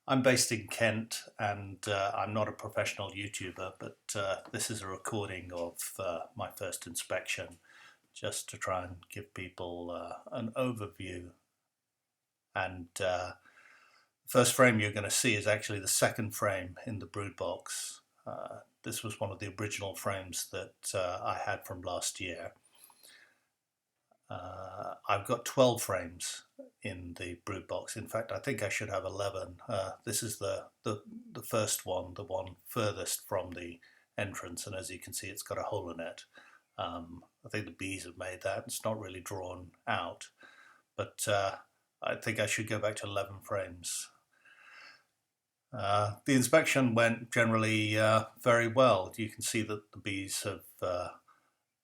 I'm based in Kent and I'm not a professional YouTuber, but this is a recording of my first inspection just to try and give people an overview. And the first frame you're going to see is actually the second frame in the brood box. This was one of the original frames that I had from last year. I've got 12 frames in the brood box. In fact, I think I should have 11. This is the first one, the one furthest from the entrance, and as you can see, it's got a hole in it. I think the bees have made that. It's not really drawn out, but I think I should go back to 11 frames. The inspection went generally very well. You can see that the bees have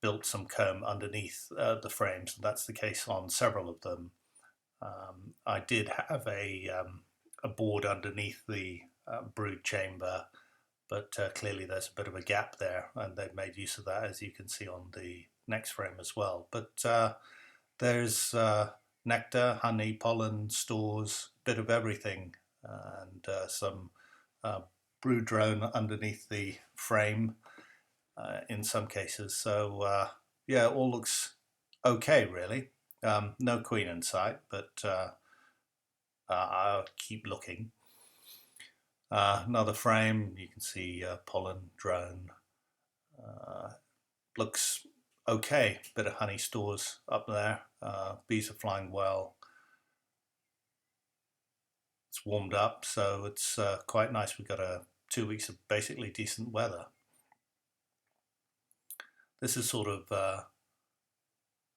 built some comb underneath the frames, and that's the case on several of them. I did have a board underneath the brood chamber, but clearly there's a bit of a gap there, and they've made use of that, as you can see on the next frame as well. But there's nectar, honey, pollen, stores, bit of everything, and some brood drone underneath the frame in some cases. So yeah, it all looks okay really. No queen in sight, but I'll keep looking. Another frame, you can see pollen drone. Looks okay, bit of honey stores up there. Bees are flying well. It's warmed up, so it's quite nice. We've got 2 weeks of basically decent weather. This is sort of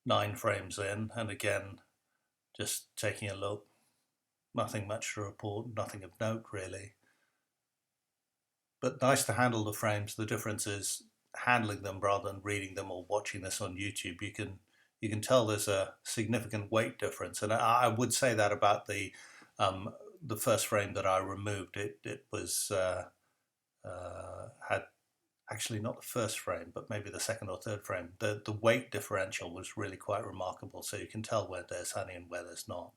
9 frames in, and again, just taking a look. Nothing much to report, nothing of note really. But nice to handle the frames. The difference is handling them rather than reading them or watching this on YouTube. You can tell there's a significant weight difference, and I would say that about the first frame that I removed. It was had actually not the first frame, but maybe the second or third frame. The weight differential was really quite remarkable, so you can tell where there's honey and where there's not.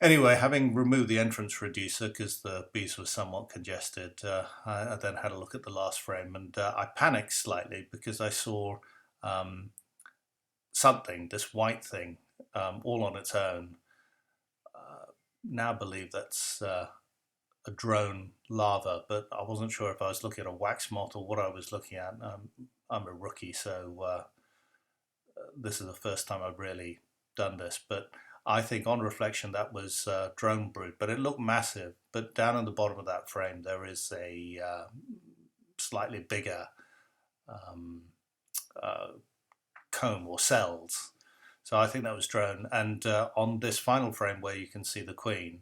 Anyway, having removed the entrance reducer because the bees were somewhat congested, I then had a look at the last frame, and I panicked slightly because I saw something, this white thing, all on its own. Now believe that's a drone larva, but I wasn't sure if I was looking at a wax moth or what I was looking at. I'm a rookie, so this is the first time I've really done this, but I think on reflection that was drone brood, but it looked massive. But down at the bottom of that frame there is a slightly bigger comb or cells. So I think that was drone. And on this final frame where you can see the queen,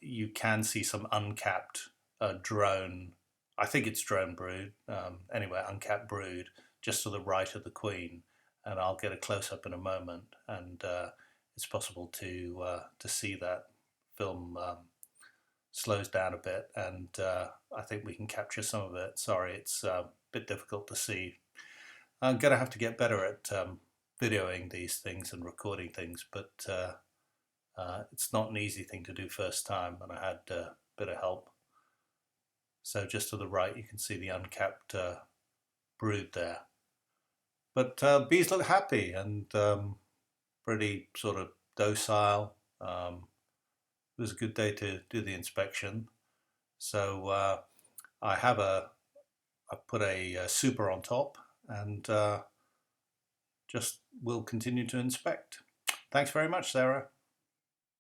you can see some uncapped drone, I think it's drone brood, anyway, uncapped brood just to the right of the queen. And I'll get a close-up in a moment, and it's possible to see that. Film slows down a bit, and I think we can capture some of it. Sorry, it's a bit difficult to see. I'm going to have to get better at videoing these things and recording things, but it's not an easy thing to do first time, and I had a bit of help. So just to the right you can see the uncapped brood there. But bees look happy and pretty sort of docile. It was a good day to do the inspection. So I put a super on top, and just will continue to inspect. Thanks very much, Sarah.